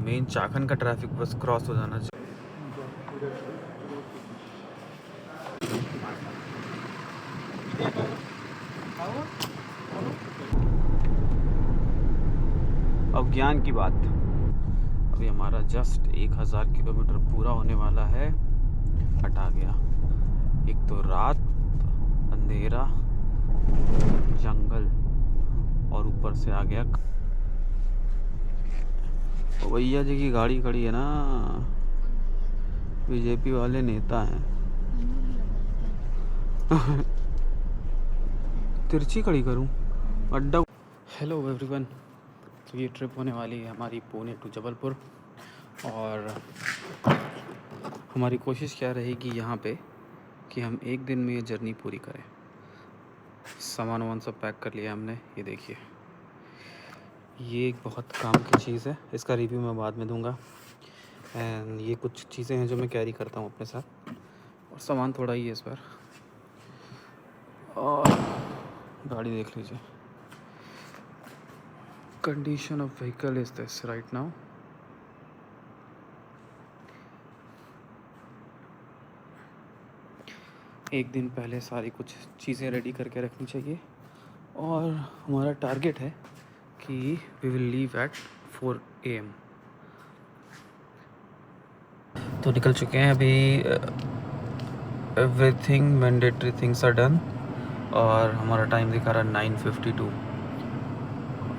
Main चाखन का traffic बस cross हो जाना चाहिए। अब ज्ञान की बात, अभी हमारा जस्ट 1000 किलोमीटर पूरा होने वाला है। हटा गया, एक तो रात, अंधेरा, जंगल और ऊपर से आ गया भैया जी की गाड़ी खड़ी है ना, बीजेपी वाले नेता हैं। तिरछी खड़ी करूं अड्डा। हेलो एवरीवन, तो ये ट्रिप होने वाली है हमारी पुणे टू जबलपुर, और हमारी कोशिश क्या रहेगी यहाँ पे कि हम एक दिन में ये जर्नी पूरी करें। सामान वामान सब पैक कर लिया हमने, ये देखिए, ये एक बहुत काम की चीज़ है, इसका रिव्यू मैं बाद में दूंगा। एंड ये कुछ चीज़ें हैं जो मैं कैरी करता हूँ अपने साथ, और सामान थोड़ा ही है इस बार। और गाड़ी देख लीजिए, condition of vehicle is this right now. एक दिन पहले सारी कुछ चीज़ें रेडी करके रखनी चाहिए, और हमारा टारगेट है कि we will leave at 4 AM। तो निकल चुके हैं अभी, everything mandatory things are done, और हमारा टाइम दिखा रहा है 9:52।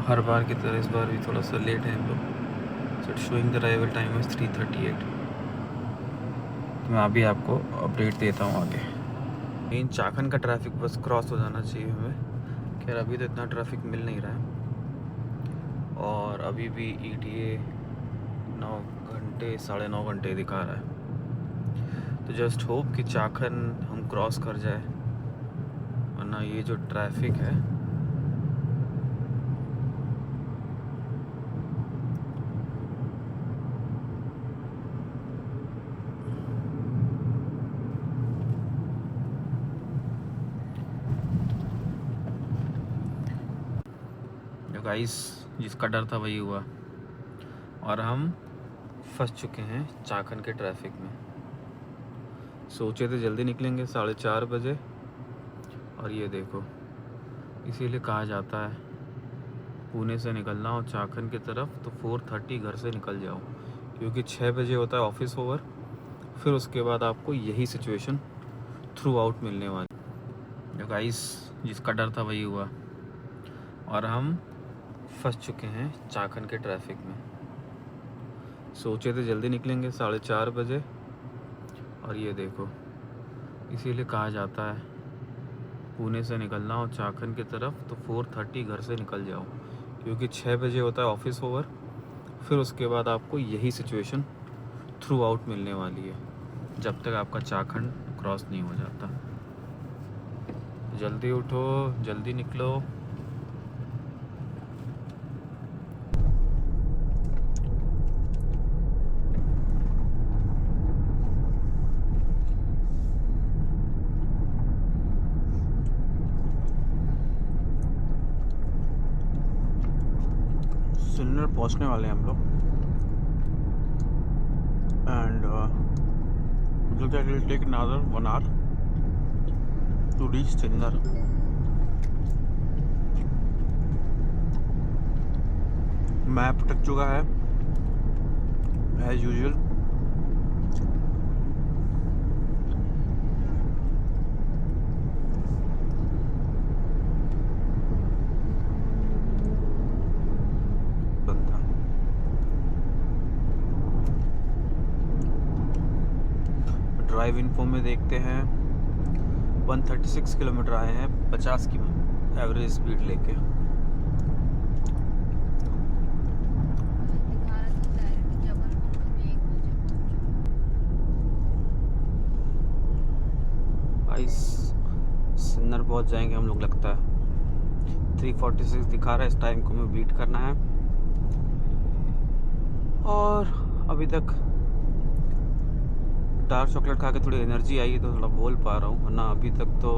हर बार की तरह इस बार भी थोड़ा सा लेट है हम लोग। So it showing the arrival time is 3:38। तो मैं अभी आपको अपडेट देता हूँ आगे। मेन चाखन का ट्रैफिक बस क्रॉस हो जाना चाहिए हमें, खैर अभी तो इतना ट्रैफिक मिल नहीं रहा है, और अभी भी ETA 9 घंटे 9.5 घंटे दिखा रहा है। तो जस्ट होप कि चाखन हम क्रॉस कर जाए, वरना ये जो ट्रैफिक है गाइस, जिसका डर था वही हुआ, और हम फंस चुके हैं चाखन के ट्रैफिक में। सोचे थे जल्दी निकलेंगे 4:30 बजे, और ये देखो, इसीलिए कहा जाता है पुणे से निकलना हो चाखन की तरफ तो 4:30 घर से निकल जाओ, क्योंकि 6 बजे होता है ऑफिस ओवर, फिर उसके बाद आपको यही सिचुएशन थ्रू आउट मिलने वाली। गाइस, जिसका डर था वही हुआ, और हम फंस चुके हैं चाखन के ट्रैफिक में। सोचे थे जल्दी निकलेंगे 4:30 बजे, और ये देखो, इसीलिए कहा जाता है पुणे से निकलना हो चाखन की तरफ तो 4:30 घर से निकल जाओ, क्योंकि 6 बजे होता है ऑफिस ओवर, फिर उसके बाद आपको यही सिचुएशन थ्रू आउट मिलने वाली है, जब तक आपका चाखंड क्रॉस नहीं हो जाता। जल्दी उठो, जल्दी निकलो। सिन्नर पहुंचने वाले हैं हम लोग, and look at it take another 1 hour to reach Sinnar. Map अटक चुका है एज यूजुअल। ड्राइव इन्फो में देखते हैं 136 किलोमीटर आए हैं 50 की एवरेज स्पीड लेके। गाइस, सिन्नर पहुंच जाएंगे हम लोग, लगता है 3:46 दिखा रहा है। इस टाइम को हमें बीट करना है, और अभी तक डार्क चॉकलेट खा के थोड़ी एनर्जी आई तो थोड़ा बोल पा रहा हूँ, वरना अभी तक तो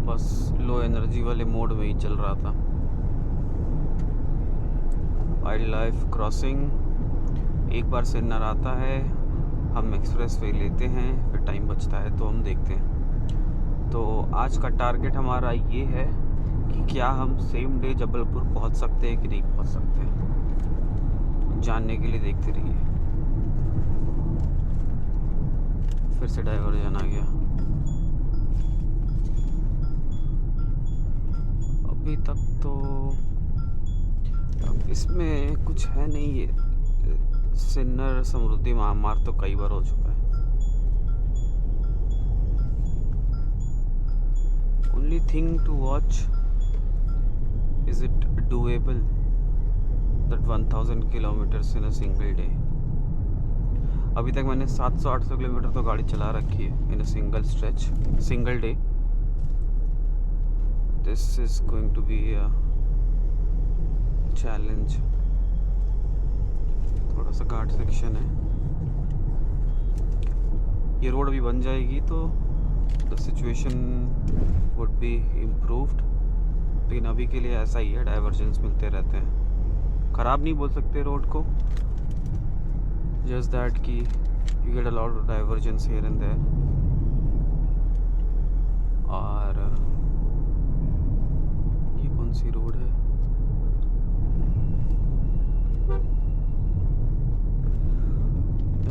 बस लो एनर्जी वाले मोड में ही चल रहा था। Wild life crossing. एक बार सिन्नर आता है, हम एक्सप्रेस वे लेते हैं, फिर टाइम बचता है तो हम देखते हैं। तो आज का टारगेट हमारा ये है कि क्या हम सेम डे जबलपुर पहुंच सकते हैं कि नहीं पहुंच सकते हैं। जानने के लिए देखते रहिए। फिर से डाइवर्जन आ गया। अभी तक तो अब इसमें कुछ है नहीं। ये सिन्नर समृद्धि महामार्ग तो कई बार हो चुका है। Only thing to watch, is it doable that 1000 kilometres in a single day. अभी तक मैंने 700-800 किलोमीटर तो गाड़ी चला रखी है in a single stretch, single day. This is going to be a challenge. थोड़ा सा घाट सेक्शन है। ये रोड अभी बन जाएगी तो the situation would be improved, लेकिन अभी के लिए ऐसा ही है, डाइवर्जेंस मिलते रहते हैं। ख़राब नहीं बोल सकते रोड को, जस्ट दैट कि you get a lot of divergence here and there. और ये कौन सी रोड है?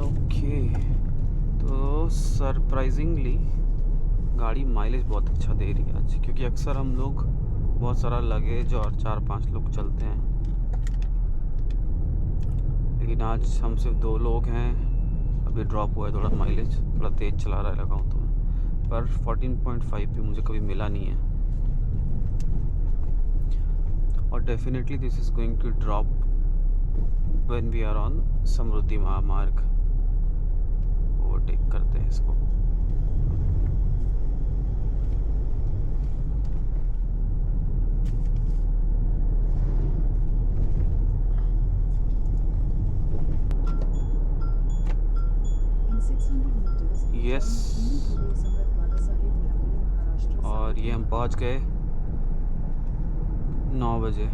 ओके, तो सरप्राइजिंगली गाड़ी माइलेज बहुत अच्छा दे रही है आज, क्योंकि अक्सर हम लोग बहुत सारा लगेज और 4-5 लोग चलते हैं, लेकिन आज हम सिर्फ 2 लोग हैं। अभी ड्रॉप हुआ है थोड़ा माइलेज, थोड़ा तेज़ चला रहा है लगाऊँ तो मैं, पर 14.5 पे मुझे कभी मिला नहीं है। और definitely this is going to drop when we are on Samruddhi Mahamarg. Overtake करते हैं इसको। यस, और ये हम पहुंच गए 9 बजे।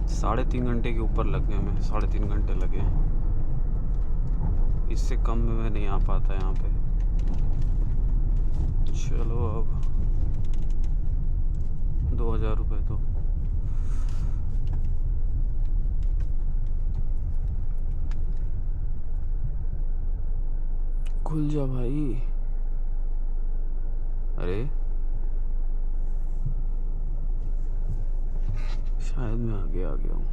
3.5 घंटे के ऊपर लग गए हमें, 3.5 घंटे लगे। इससे कम में मैं नहीं आ पाता यहाँ पे। चलो अब 2000 रुपये तो खुल जा भाई। अरे शायद मैं आगे आ गया हूँ।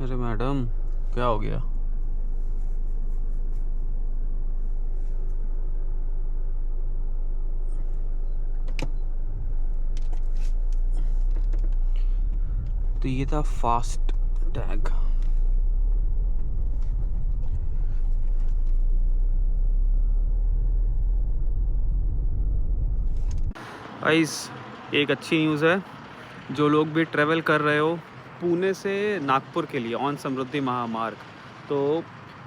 अरे मैडम, क्या हो गया? तो ये था फास्ट टैग। गाइस, एक अच्छी न्यूज़ है। जो लोग भी ट्रैवल कर रहे हो पुणे से नागपुर के लिए ऑन समृद्धि महामार्ग, तो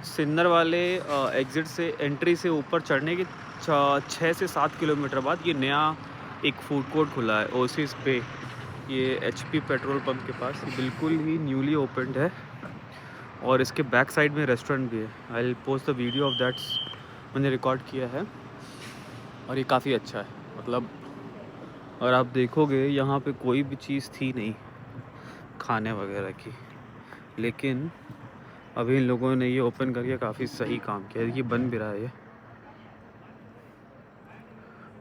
सिन्नर वाले एग्ज़िट से एंट्री से ऊपर चढ़ने के 6 से 7 किलोमीटर बाद ये नया एक फूड कोर्ट खुला है ओसिस पे। ये HP पेट्रोल पंप के पास, बिल्कुल ही न्यूली ओपनड है, और इसके बैक साइड में रेस्टोरेंट भी है। I will post the video of that, मैंने रिकॉर्ड किया है, और ये काफ़ी अच्छा है। मतलब और आप देखोगे यहाँ पे कोई भी चीज़ थी नहीं खाने वगैरह की, लेकिन अभी इन लोगों ने ये ओपन करके काफ़ी सही काम किया। ये बन भी रहा है ये,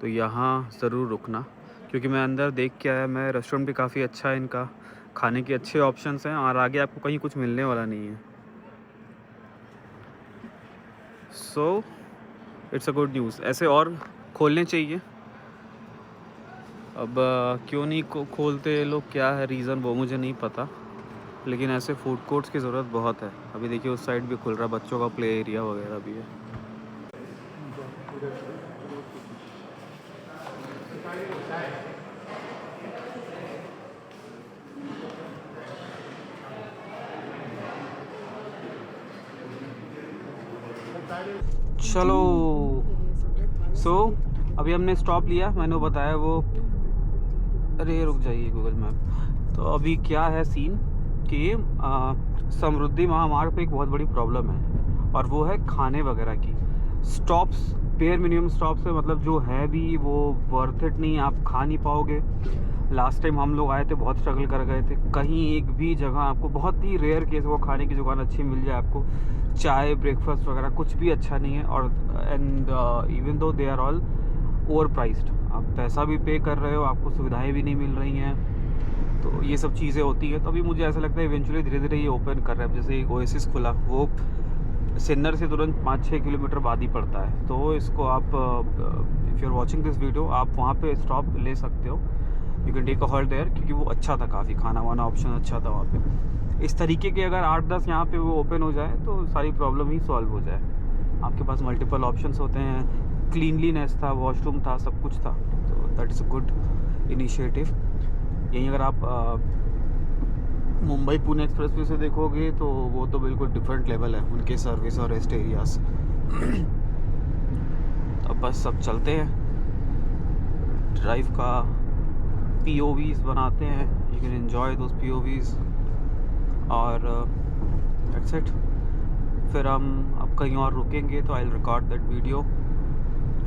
तो यहाँ ज़रूर रुकना, क्योंकि मैं अंदर देख के आया। मैं रेस्टोरेंट भी काफ़ी अच्छा है इनका, खाने के अच्छे ऑप्शंस हैं और आगे आपको कहीं कुछ मिलने वाला नहीं है। So it's a good news. ऐसे और खोलने चाहिए। अब क्यों नहीं खोलते लोग, क्या है रीज़न वो मुझे नहीं पता, लेकिन ऐसे फूड कोर्ट्स की ज़रूरत बहुत है। अभी देखिए उस साइड भी खुल रहा है, बच्चों का प्ले एरिया वगैरह भी है। चलो अभी हमने स्टॉप लिया, मैंने बताया वो, अरे रुक जाइए गूगल मैप। तो अभी क्या है सीन कि समृद्धि महामार्ग पे एक बहुत बड़ी प्रॉब्लम है, और वो है खाने वगैरह की। स्टॉप्स बेयर मिनिमम स्टॉप्स है, मतलब जो है भी वो वर्थ इट नहीं, आप खा नहीं पाओगे। लास्ट टाइम हम लोग आए थे, बहुत स्ट्रगल कर गए थे। कहीं एक भी जगह आपको, बहुत ही रेयर केस वो खाने की दुकान अच्छी मिल जाए आपको, चाय ब्रेकफास्ट वगैरह कुछ भी अच्छा नहीं है। और and even though they are all overpriced, आप पैसा भी पे कर रहे हो, आपको सुविधाएं भी नहीं मिल रही हैं, तो ये सब चीज़ें होती हैं। तो अभी मुझे ऐसा लगता है इवेंचुअली धीरे धीरे ये ओपन कर रहे हैं। जैसे ओएसिस खुला, वो सिन्नर से तुरंत 5-6 किलोमीटर बाद ही पड़ता है, तो इसको आप if you are watching this video, आप वहाँ पे स्टॉप ले सकते हो, you can take a halt there, क्योंकि वो अच्छा था, काफ़ी खाना वाना ऑप्शन अच्छा था वहाँ पे। इस तरीके के अगर 8-10 यहाँ पे वो ओपन हो जाए तो सारी प्रॉब्लम ही सॉल्व हो जाए। आपके पास मल्टीपल ऑप्शंस होते हैं, क्लीनलीनेस था, वॉशरूम था, सब कुछ था, तो that is a good initiative. यहीं अगर आप मुंबई पुणे एक्सप्रेसवे से देखोगे तो वो तो बिल्कुल डिफरेंट लेवल है उनके सर्विस और रेस्ट एरियाज। अब बस अब चलते हैं, ड्राइव का POVs बनाते हैं, you can enjoy those POVs, और दैट्स इट। फिर हम अब कहीं और रुकेंगे तो I will record that video.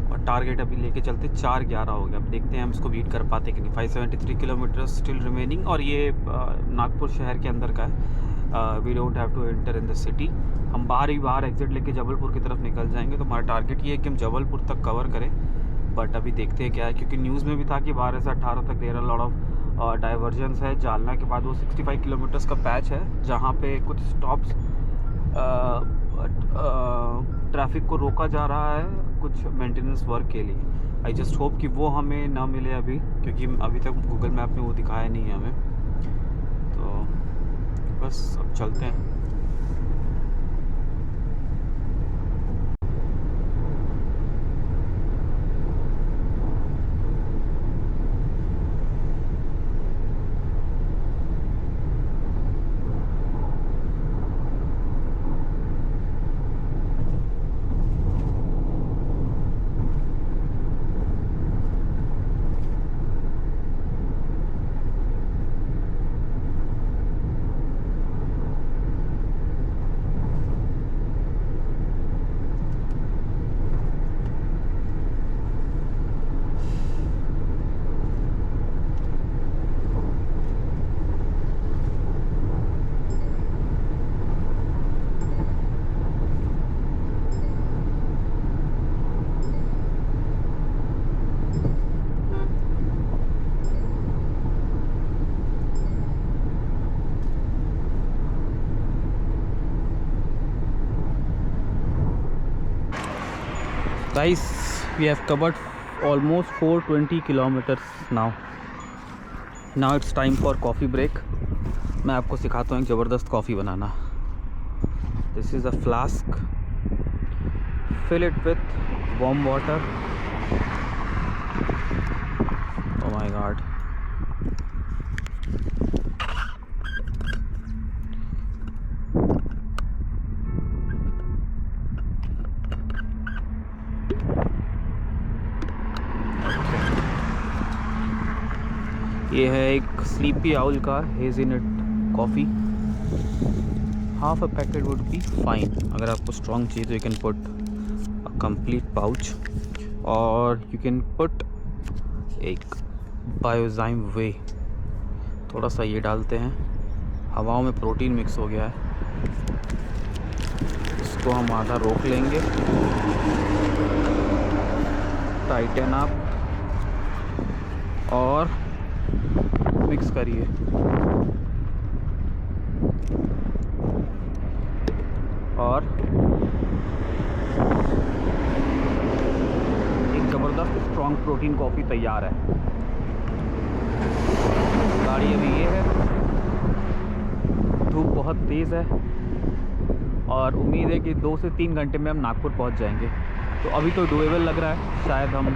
और टारगेट अभी लेके चलते 4:11 हो गया, अब देखते हैं हम इसको बीट कर पाते कि नहीं। 573 किलोमीटर स्टिल रिमेनिंग, और ये नागपुर शहर के अंदर का है। We don't have to enter in the city, हम बाहर ही बाहर एग्जिट लेके जबलपुर की तरफ निकल जाएंगे। तो हमारा टारगेट ये है कि हम जबलपुर तक कवर करें, बट अभी देखते हैं क्या है, क्योंकि न्यूज़ में भी था कि 12 से 18 तक देर लॉट ऑफ डाइवर्जेंस है। जालना के बाद वो 65 किलोमीटर्स का पैच है, जहाँ पे कुछ स्टॉप्स ट्रैफिक को रोका जा रहा है कुछ मेंटेनेंस वर्क के लिए। आई जस्ट होप कि वो हमें ना मिले अभी, क्योंकि अभी तक गूगल मैप में वो दिखाया नहीं है हमें। तो बस अब चलते हैं। Guys, we have covered almost 420 kilometers now. Now it's time for coffee break. मैं आपको सिखाता हूँ एक ज़बरदस्त coffee banana. This is a flask. Fill it with warm water. Oh my God. ये है एक स्लीपी आउल का hazelnut coffee. Half a packet would be fine. अगर आपको स्ट्रॉन्ग चाहिए तो you can put a complete pouch, और you can put एक बायोजाइम वे, थोड़ा सा ये डालते हैं। हवाओं में प्रोटीन मिक्स हो गया है, इसको हम आधा रोक लेंगे। टाइटन अप और मिक्स करिए। और एक ज़बरदस्त स्ट्रॉन्ग प्रोटीन कॉफ़ी तैयार है। गाड़ी अभी ये है, धूप बहुत तेज़ है और उम्मीद है कि 2 से 3 घंटे में हम नागपुर पहुंच जाएंगे। तो अभी तो डुएबल लग रहा है, शायद हम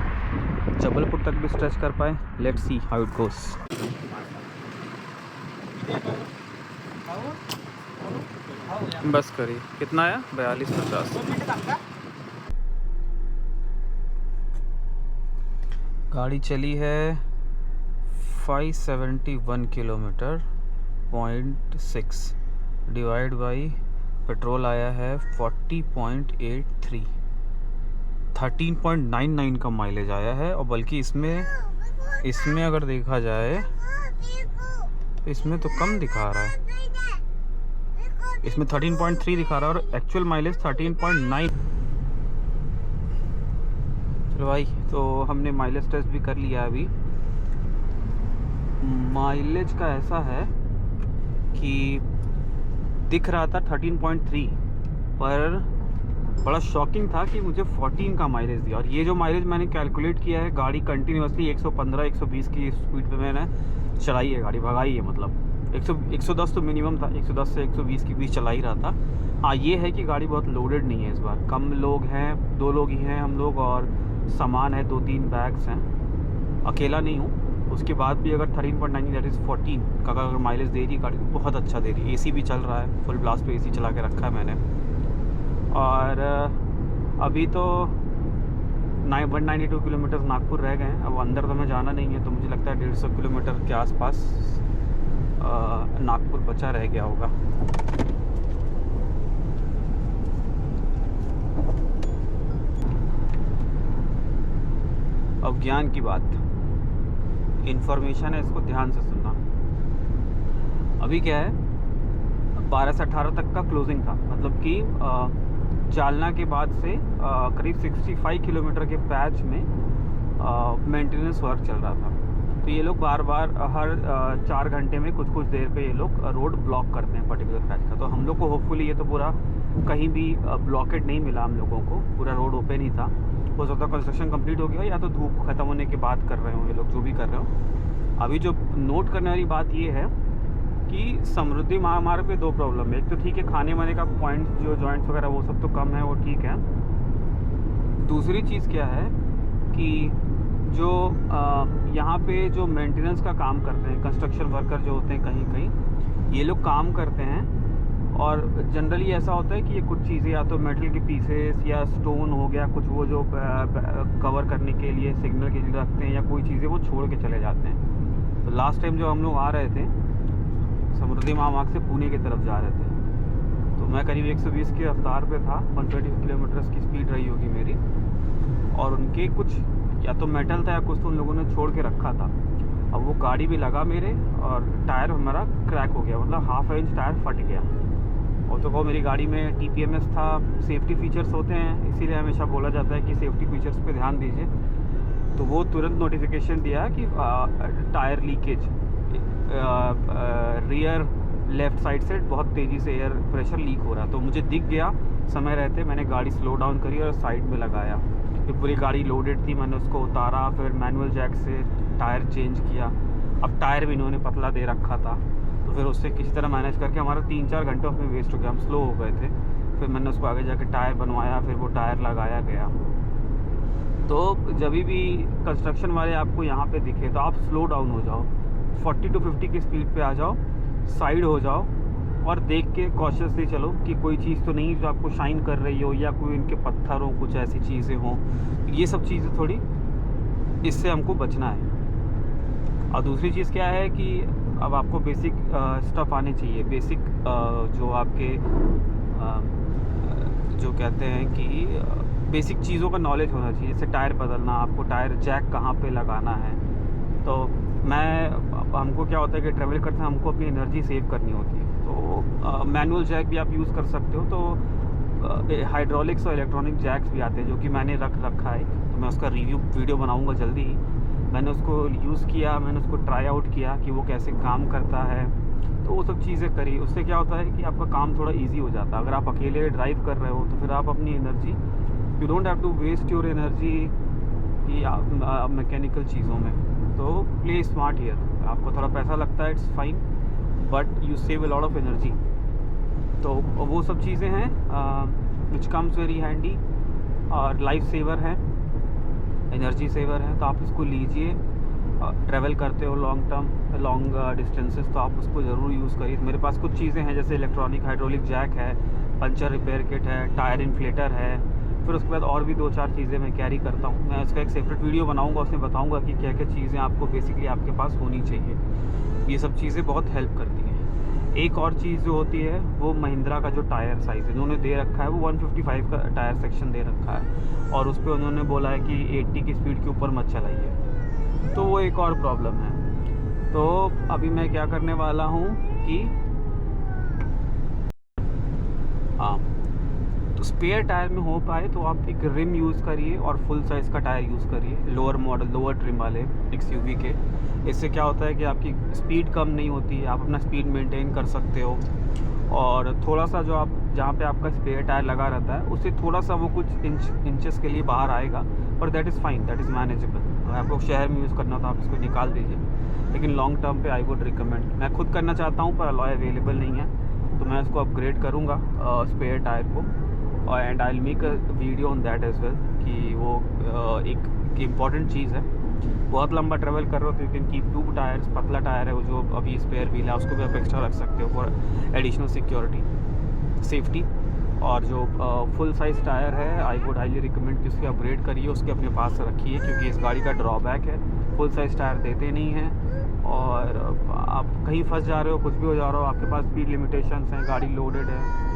जबलपुर तक भी स्ट्रेच कर पाएँ। Let's see how it goes. बस करिए। कितना आया? 4250। गाड़ी चली है 571 किलोमीटर 0.6 डिवाइड बाई पेट्रोल आया है 40.83, 13.99 का माइलेज आया है। और बल्कि इसमें अगर देखा जाए इसमें तो कम दिखा रहा है, इसमें 13.3 दिखा रहा है और एक्चुअल माइलेज 13.9। चलो भाई, तो हमने माइलेज टेस्ट भी कर लिया। अभी माइलेज का ऐसा है कि दिख रहा था 13.3, पर बड़ा शॉकिंग था कि मुझे 14 का माइलेज दिया। और ये जो माइलेज मैंने कैलकुलेट किया है, गाड़ी कंटिन्यूसली 115-120 की स्पीड पे मैंने चलाई है, गाड़ी भगाई है। मतलब 110 तो मिनिमम था, 110 से 120 के बीच चला ही रहा था। हाँ, ये है कि गाड़ी बहुत लोडेड नहीं है इस बार, कम लोग हैं, 2 लोग ही हैं हम लोग, और सामान है 2-3 बैग्स हैं, अकेला नहीं हूँ। उसके बाद भी अगर 13.9 दैट इज़ 14 का अगर माइलेज दे रही है गाड़ी, बहुत अच्छा दे रही है। एसी भी चल रहा है, फुल ब्लास्ट पे एसी चला के रखा है मैंने। और अभी तो 192 किलोमीटर नागपुर रह गए हैं। अब अंदर तो हमें जाना नहीं है, तो मुझे लगता है 150 किलोमीटर के आसपास नागपुर बचा रह गया होगा। अब ज्ञान की बात, इन्फॉर्मेशन है, इसको ध्यान से सुनना। अभी क्या है, 12 से 18 तक का क्लोजिंग था, मतलब कि जालना के बाद से करीब 65 किलोमीटर के पैच में मेंटेनेंस वर्क चल रहा था। तो ये लोग बार बार हर 4 घंटे में कुछ देर पे ये लोग रोड ब्लॉक करते हैं पर्टिकुलर पैच का। तो हम लोग को होपफुली ये तो पूरा कहीं भी ब्लॉकेड नहीं मिला हम लोगों को, पूरा रोड ओपन ही था। हो सकता है कंस्ट्रक्शन कंप्लीट हो गया, या तो धूप ख़त्म होने के बाद कर रहे हो ये लोग, जो भी कर रहे हो। अभी जो नोट करने वाली बात ये है कि समृद्धि महामार्ग पे 2 प्रॉब्लम है। एक तो ठीक है, खाने वाने का पॉइंट जो जॉइंट्स वगैरह वो सब तो कम है, वो ठीक है। दूसरी चीज़ क्या है कि जो यहाँ पे जो मेंटेनेंस का काम करते हैं, कंस्ट्रक्शन वर्कर जो होते हैं कहीं कहीं, ये लोग काम करते हैं। और जनरली ऐसा होता है कि ये कुछ चीज़ें या तो मेटल के पीसेस या स्टोन हो गया कुछ, वो जो कवर करने के लिए सिग्नल के लिए रखते हैं, या कोई चीज़ें वो छोड़ के चले जाते हैं। तो लास्ट टाइम जो हम लोग आ रहे थे समृद्धि महामार्ग से पुणे की तरफ जा रहे थे, तो मैं करीब 120 की रफ्तार पे था, 120 किलोमीटर की स्पीड रही होगी मेरी। और उनके कुछ या तो मेटल था या कुछ तो उन लोगों ने छोड़ के रखा था। अब वो गाड़ी भी लगा मेरे और टायर हमारा क्रैक हो गया, मतलब ½ इंच टायर फट गया। और तो वो मेरी गाड़ी में TPMS था, सेफ्टी फीचर्स होते हैं, इसीलिए हमेशा बोला जाता है कि सेफ्टी फीचर्स पे ध्यान दीजिए। तो वो तुरंत नोटिफिकेशन दिया कि tyre leakage, rear left side से बहुत तेज़ी से एयर प्रेशर लीक हो रहा। तो मुझे दिख गया समय रहते, मैंने गाड़ी स्लो डाउन करी और साइड में लगाया। फिर पूरी गाड़ी लोडेड थी, मैंने उसको उतारा, फिर मैनुअल जैक से टायर चेंज किया। अब टायर भी इन्होंने पतला दे रखा था, तो फिर उससे किसी तरह मैनेज करके हमारा 3-4 घंटे उसमें वेस्ट हो गया, हम स्लो हो गए थे। फिर मैंने उसको आगे जाके टायर बनवाया, फिर वो टायर लगाया गया। तो जब भी कंस्ट्रक्शन वाले आपको यहाँ पे दिखे तो आप स्लो डाउन हो जाओ, 40 to 50 की स्पीड पे आ जाओ, साइड हो जाओ और देख के कॉशियसली चलो कि कोई चीज़ तो नहीं जो आपको शाइन कर रही हो, या कोई इनके पत्थर हो, कुछ ऐसी चीज़ें हों। ये सब चीज़ें थोड़ी, इससे हमको बचना है। और दूसरी चीज़ क्या है कि अब आपको बेसिक स्टफ़ आने चाहिए। बेसिक जो आपके जो कहते हैं कि बेसिक चीज़ों का नॉलेज होना चाहिए। जैसे टायर बदलना, आपको टायर जैक कहाँ पे लगाना है। तो हमको क्या होता है कि ट्रैवल करते हैं हमको अपनी एनर्जी सेव करनी होती है, तो मैनुअल जैक भी आप यूज़ कर सकते हो। तो हाइड्रोलिक्स और इलेक्ट्रॉनिक जैक्स भी आते हैं जो कि मैंने रखा है, तो मैं उसका रिव्यू वीडियो बनाऊंगा जल्दी ही। मैंने उसको यूज़ किया, मैंने उसको ट्राई आउट किया कि वो कैसे काम करता है, तो वो सब चीज़ें करी। उससे क्या होता है कि आपका काम थोड़ा ईजी हो जाता है। अगर आप अकेले ड्राइव कर रहे हो तो फिर आप अपनी energy, you don't have to waste your energy कि आप मैकेनिकल चीज़ों में। तो प्ले स्मार्ट हियर, आपको थोड़ा पैसा लगता है, it's fine, but you save a lot of energy. तो वो सब चीज़ें हैं विच कम्स वेरी हैंडी और लाइफ सेवर है, एनर्जी सेवर है। तो आप इसको लीजिए, ट्रैवल करते हो लॉन्ग डिस्टेंसेस, तो आप उसको ज़रूर यूज़ करिए। मेरे पास कुछ चीज़ें हैं जैसे इलेक्ट्रॉनिक हाइड्रोलिक जैक है, पंचर रिपेयर किट है, टायर इन्फ्लेटर है, फिर उसके बाद और भी 2-4 चीज़ें मैं कैरी करता हूँ। मैं उसका एक सेपरेट वीडियो बनाऊँगा, उसमें बताऊँगा कि क्या क्या चीज़ें आपको बेसिकली आपके पास होनी चाहिए। ये सब चीज़ें बहुत हेल्प करती हैं। एक और चीज़ जो होती है वो महिंद्रा का जो टायर साइज़ इन्होंने दे रखा है, वो 155 का टायर सेक्शन दे रखा है, और उस पर उन्होंने बोला है कि 80 की स्पीड के ऊपर मत चलाइए, तो वो एक और प्रॉब्लम है। तो अभी मैं क्या करने वाला हूँ कि हाँ, तो स्पेयर टायर में हो पाए तो आप एक रिम यूज़ करिए और फुल साइज़ का टायर यूज़ करिए, लोअर मॉडल, लोअर ट्रिम वाले XUV के। इससे क्या होता है कि आपकी स्पीड कम नहीं होती है, आप अपना स्पीड मेंटेन कर सकते हो। और थोड़ा सा जो आप जहाँ पे आपका स्पेयर टायर लगा रहता है उससे थोड़ा सा वो कुछ इंचेस के लिए बाहर आएगा, पर that is fine, that is manageable. अगर आपको शहर में यूज़ करना तो आप इसको निकाल दीजिए, लेकिन लॉन्ग टर्म पे आई वुड रिकमेंड। मैं खुद करना चाहता हूँ पर अलॉय अवेलेबल नहीं है, तो मैं इसको अपग्रेड करूँगा स्पेयर टायर को, और and I will make a video on that as well कि वो एक इम्पॉर्टेंट चीज़ है। बहुत लंबा ट्रैवल कर रहे हो तो यू कैन कीप 2 टायर्स, पतला टायर है वो जो अभी स्पेयर व्हील है उसको भी आप एक्स्ट्रा रख सकते हो फॉर एडिशनल सिक्योरिटी, सेफ्टी। और जो फुल साइज़ टायर है आई वुड हाईली रिकमेंड कि उसके अपग्रेड करिए, उसके अपने पास रखिए, क्योंकि इस गाड़ी का ड्रॉबैक है फुल साइज़ टायर देते नहीं हैं, और आप कहीं फंस जा रहे हो, कुछ भी हो जा रहा हो, आपके पास स्पीड लिमिटेशंस हैं, गाड़ी लोडेड है।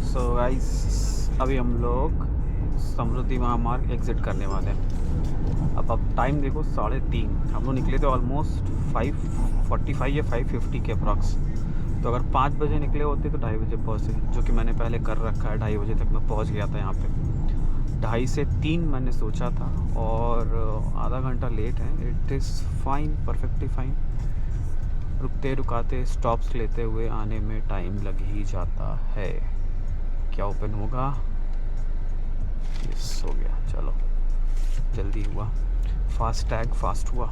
सो गाइस अभी हम लोग समृद्धि महामार्ग एग्ज़िट करने वाले हैं। अब टाइम देखो 3:30, हम लोग निकले थे ऑलमोस्ट 5:45 या 5:50 के अप्रॉक्स। तो अगर 5 बजे निकले होते तो 2:30 बजे पहुँचे, जो कि मैंने पहले कर रखा है। 2:30 बजे तक मैं पहुँच गया था यहाँ पे। 2:30 से 3 मैंने सोचा था, और आधा घंटा लेट है। It is fine, perfectly fine. रुकते रुकाते स्टॉप्स लेते हुए आने में टाइम लग ही जाता है। क्या ओपन होगा? यस, हो गया। चलो, जल्दी हुआ, फास्ट टैग फास्ट हुआ।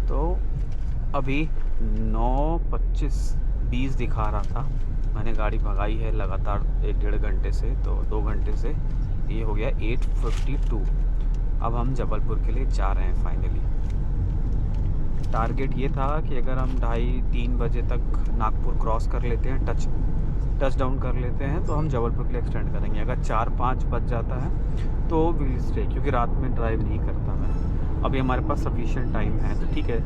तो अभी 9:25-20 दिखा रहा था। मैंने गाड़ी भगाई है लगातार 1-1.5 घंटे से, तो 2 घंटे से ये हो गया 8:52। अब हम जबलपुर के लिए जा रहे हैं फाइनली। टारगेट ये था कि अगर हम 2:30-3 बजे तक नागपुर क्रॉस कर लेते हैं, टच डाउन कर लेते हैं, तो हम जबलपुर के लिए एक्सटेंड करेंगे। अगर 4-5 बज जाता है तो विल स्टे, क्योंकि रात में ड्राइव नहीं करता मैं। अभी हमारे पास सफिशिएंट टाइम है, तो ठीक है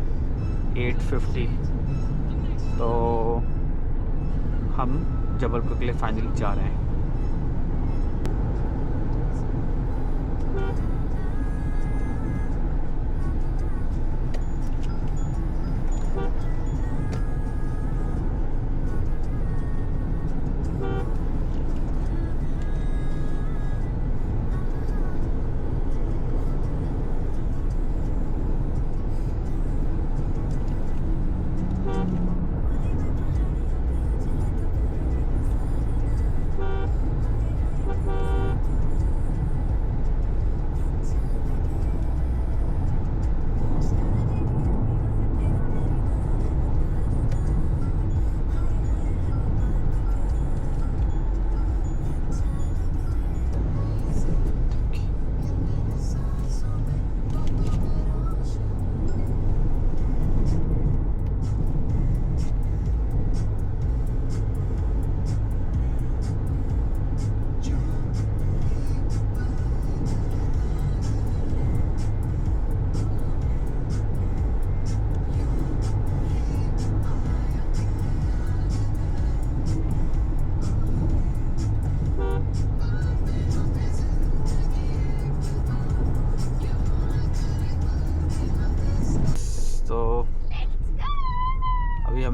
8:50, तो हम जबलपुर के लिए फाइनली जा रहे हैं।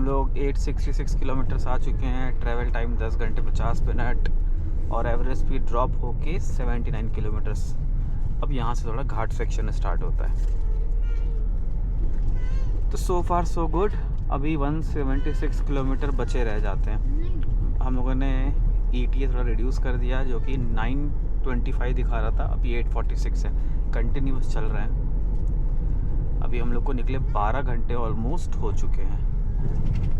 लोग 866 किलोमीटर्स आ चुके हैं। ट्रैवल टाइम 10 घंटे 50 मिनट और एवरेज स्पीड ड्रॉप होके 79 किलोमीटर्स। अब यहाँ से थोड़ा घाट सेक्शन स्टार्ट होता है। तो सो फार सो गुड। अभी 176 किलोमीटर बचे रह जाते हैं। हम लोगों ने ETA थोड़ा रिड्यूस कर दिया, जो कि 925 दिखा रहा था, अभी 846 है। कंटिन्यूस चल रहा है। अभी हम लोग को निकले 12 घंटे ऑलमोस्ट हो चुके हैं,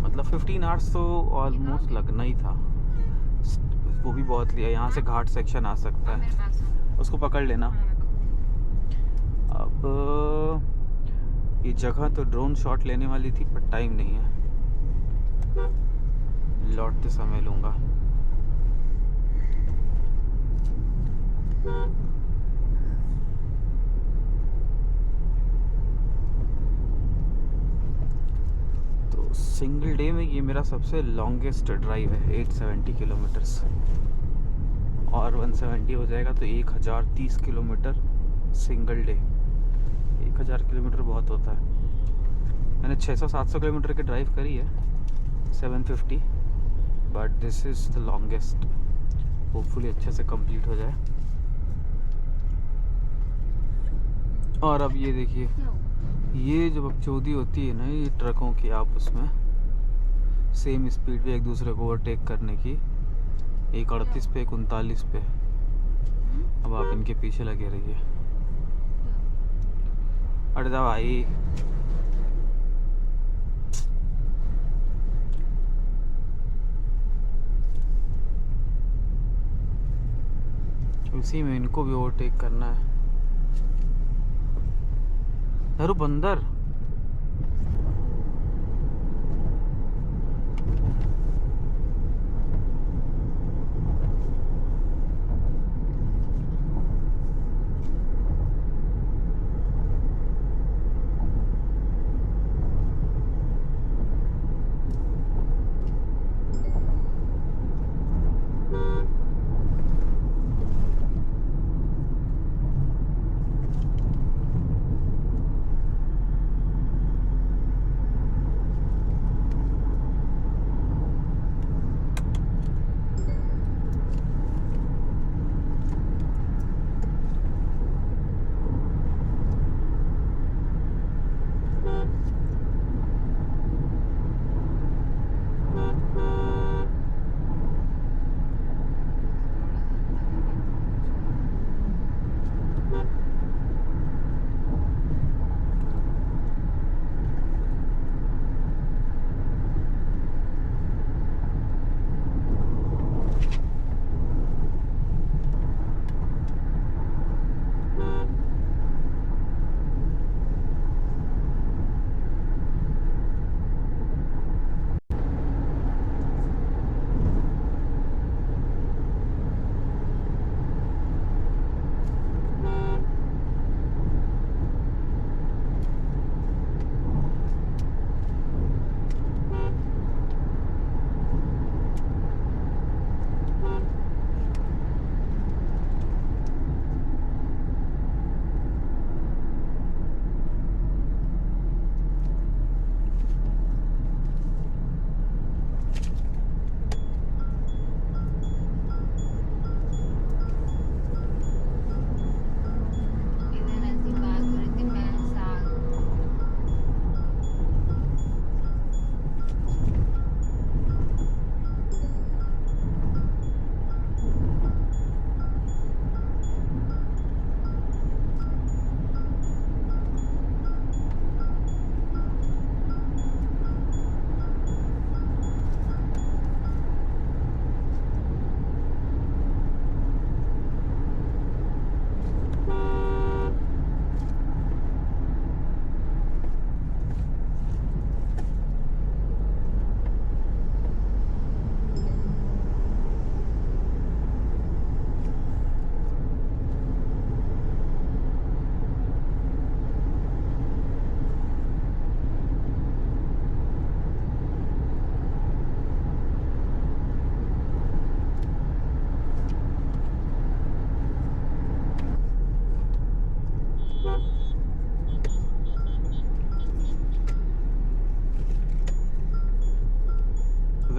मतलब 15 आवर्स तो ऑलमोस्ट लगना ही था। वो भी बहुत लिया। यहाँ से घाट सेक्शन आ सकता है, उसको पकड़ लेना। अब ये जगह तो ड्रोन शॉट लेने वाली थी, पर टाइम नहीं है, लौटते समय लूँगा। तो सिंगल डे में ये मेरा सबसे लॉन्गेस्ट ड्राइव है, 870 किलोमीटर्स। और 170 हो जाएगा तो 1030 किलोमीटर सिंगल डे। 1000 किलोमीटर बहुत होता है। मैंने 600-700 किलोमीटर की ड्राइव करी है, 750, but this is the longest. Hopefully अच्छे से कंप्लीट हो जाए। और अब ये देखिए, ये जो बकचोदी होती है ना ये ट्रकों की, आप उसमें सेम स्पीड पे एक दूसरे को ओवरटेक करने की, एक 38 पे एक 39 पे। अब आप इनके पीछे लगे रहिए। हट जा भाई। उसी में इनको भी ओवरटेक करना है। अरे बंदर,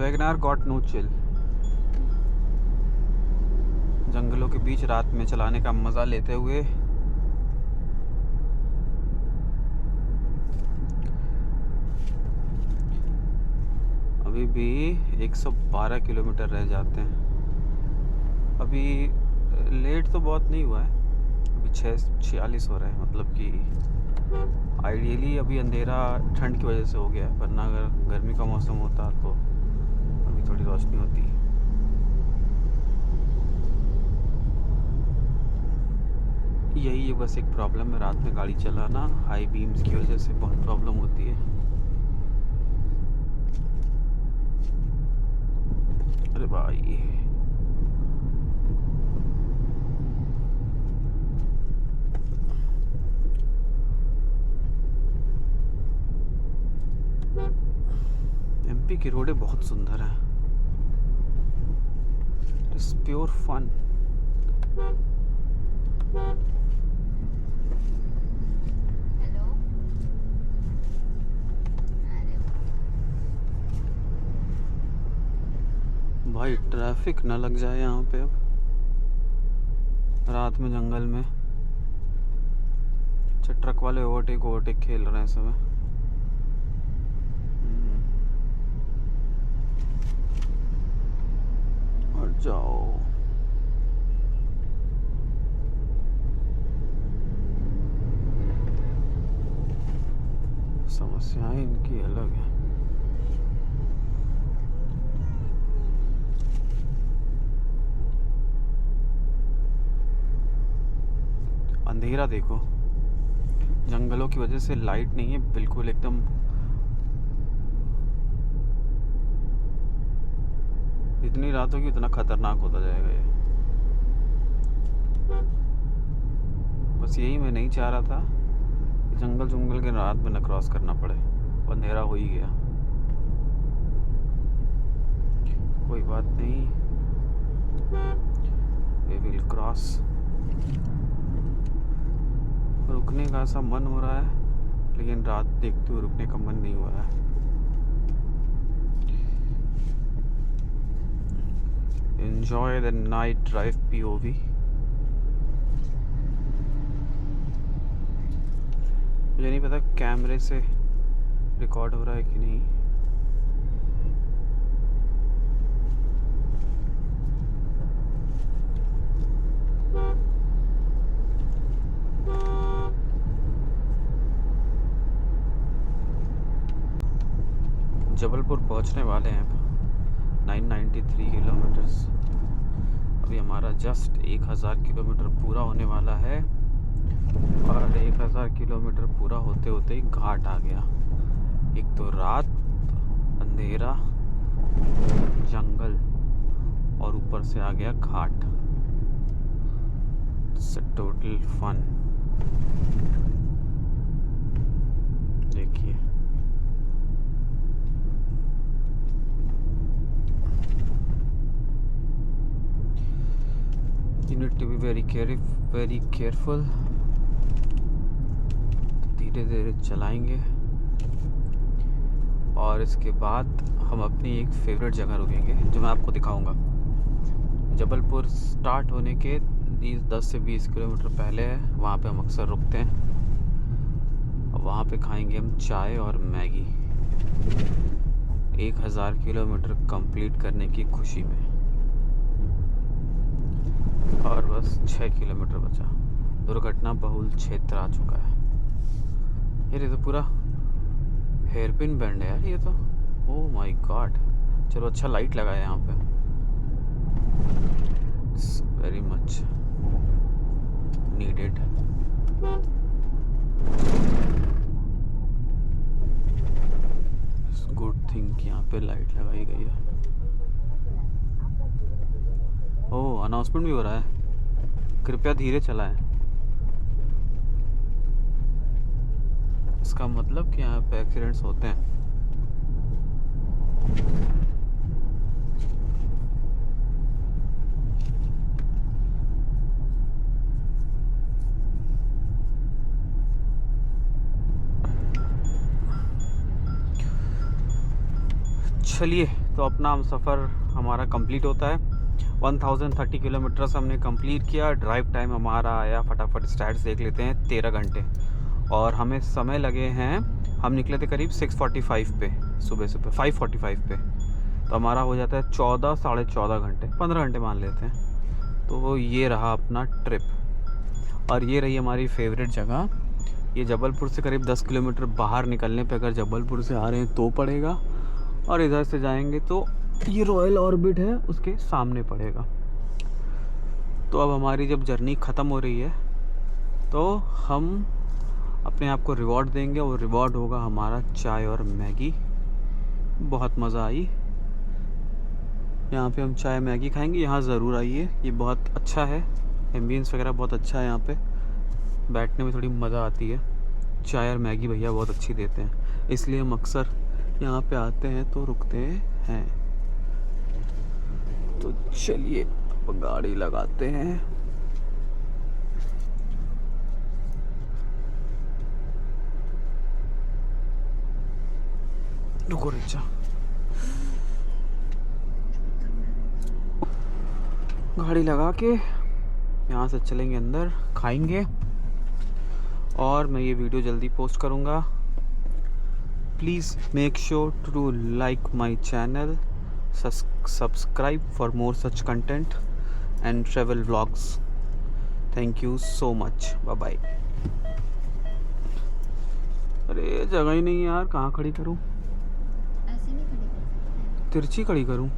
वैगनार गॉट नो चिल। जंगलों के बीच रात में चलाने का मज़ा लेते हुए अभी भी 112 किलोमीटर रह जाते हैं। अभी लेट तो बहुत नहीं हुआ है, अभी 6:46 हो रहा है। मतलब कि आइडियली अभी अंधेरा ठंड की वजह से हो गया है, वरना अगर गर्मी का मौसम होता तो अभी थोड़ी रोशनी होती। यही बस एक प्रॉब्लम है रात में गाड़ी चलाना, हाई बीम्स की वजह से बहुत प्रॉब्लम होती है। अरे भाई एमपी की रोडें बहुत सुंदर हैं। It's pure fun. भाई ट्रैफिक ना लग जाए यहाँ पे अब रात में जंगल में। अच्छा ट्रक वाले ओवरटेक खेल रहे हैं इस समय। और जाओ। समस्याएं इनकी अलग है। अंधेरा देखो, जंगलों की वजह से लाइट नहीं है बिल्कुल, एकदम जितनी रात होगी उतना खतरनाक होता जाएगा ये। बस यही मैं नहीं चाह रहा था कि जंगल के रात में न क्रॉस करना पड़े, अंधेरा हो ही गया। कोई बात नहीं, वी विल क्रॉस। रुकने का ऐसा मन हो रहा है, लेकिन रात देखते हुए रुकने का मन नहीं हो रहा है। Enjoy the night drive POV। मुझे नहीं पता कैमरे से रिकॉर्ड हो रहा है कि नहीं। जबलपुर पहुंचने वाले हैं 993 किलोमीटर्स। अभी हमारा जस्ट 1000 किलोमीटर पूरा होने वाला है, और 1000 किलोमीटर पूरा होते होते ही घाट आ गया। एक तो रात, अंधेरा, जंगल, और ऊपर से आ गया घाट। It's a total fun. देखिए you need to be very careful। धीरे धीरे चलाएंगे, और इसके बाद हम अपनी एक फेवरेट जगह रुकेंगे जो मैं आपको दिखाऊंगा। जबलपुर स्टार्ट होने के 10 से 20 किलोमीटर पहले है, वहाँ पे हम अक्सर रुकते हैं। और वहाँ पे खाएंगे हम चाय और मैगी 1000 किलोमीटर कंप्लीट करने की खुशी में। और बस 6 किलोमीटर बचा, दुर्घटना बहुल क्षेत्र आ चुका है। यार ये तो पूरा हेयरपिन बैंड है यार ये तो। Oh my God. चलो अच्छा लाइट लगा है यहाँ पे, it's very much needed. Good thing कि यहाँ पे लाइट लगाई गई है। ओह अनाउंसमेंट भी हो रहा है, कृपया धीरे चलाएं। इसका मतलब कि यहाँ पे एक्सीडेंट्स होते हैं। चलिए, तो अपना हम सफ़र हमारा कंप्लीट होता है। 1030 किलोमीटर्स हमने कंप्लीट किया। ड्राइव टाइम हमारा आया, फटाफट स्टैट्स देख लेते हैं, 13 घंटे। और हमें समय लगे हैं, हम निकले थे करीब 6:45 पे, सुबह 5:45 पे। तो हमारा हो जाता है 14 साढ़े 14 घंटे, 15 घंटे मान लेते हैं। तो ये रहा अपना ट्रिप। और ये रही हमारी फेवरेट जगह। ये जबलपुर से करीब 10 किलोमीटर बाहर निकलने पे, अगर जबलपुर से आ रहे हैं तो पड़ेगा, और इधर से जाएंगे तो ये रॉयल ऑर्बिट है, उसके सामने पड़ेगा। तो अब हमारी जब जर्नी ख़त्म हो रही है तो हम अपने आप को रिवॉर्ड देंगे, और रिवॉर्ड होगा हमारा चाय और मैगी। बहुत मज़ा आई। यहाँ पे हम चाय मैगी खाएंगे। यहाँ ज़रूर आइए, ये बहुत अच्छा है, एम्बियंस वगैरह बहुत अच्छा है। यहाँ पे बैठने में थोड़ी मज़ा आती है। चाय और मैगी भैया बहुत अच्छी देते हैं, इसलिए हम अक्सर यहाँ पे आते हैं तो रुकते हैं। तो चलिए अब गाड़ी लगाते हैं। रुको रिचा, गाड़ी लगा के यहाँ से चलेंगे अंदर, खाएंगे, और मैं ये वीडियो जल्दी पोस्ट करूँगा। Please make sure to like my channel, subscribe for more such content and travel vlogs. Thank you so much. Bye bye. अरे जगह ही नहीं है यार, कहाँ खड़ी करूँ? ऐसे नहीं खड़ी कर सकते। तिरछी खड़ी करूँ?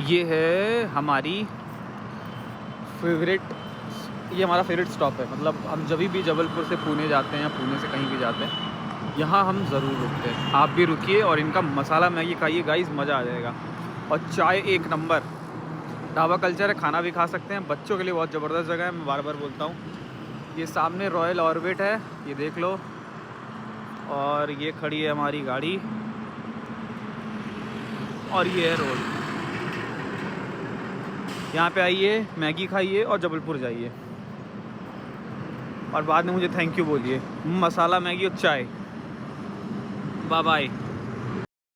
ये है हमारी फेवरेट, ये हमारा फेवरेट स्टॉप है। मतलब हम जब भी जबलपुर से पुणे जाते हैं या पुणे से कहीं भी जाते हैं, यहाँ हम ज़रूर रुकते हैं। आप भी रुकिए और इनका मसाला मैगी खाइए गाइस, मज़ा आ जाएगा। और चाय एक नंबर। ढाबा कल्चर है, खाना भी खा सकते हैं। बच्चों के लिए बहुत ज़बरदस्त जगह है, मैं बार बार बोलता हूँ। ये सामने रॉयल ऑर्बिट है, ये देख लो। और ये खड़ी है हमारी गाड़ी, और ये है रोड। यहाँ पे आइए, मैगी खाइए और जबलपुर जाइए, और बाद में मुझे थैंक यू बोलिए। मसाला मैगी और चाय। Bye bye.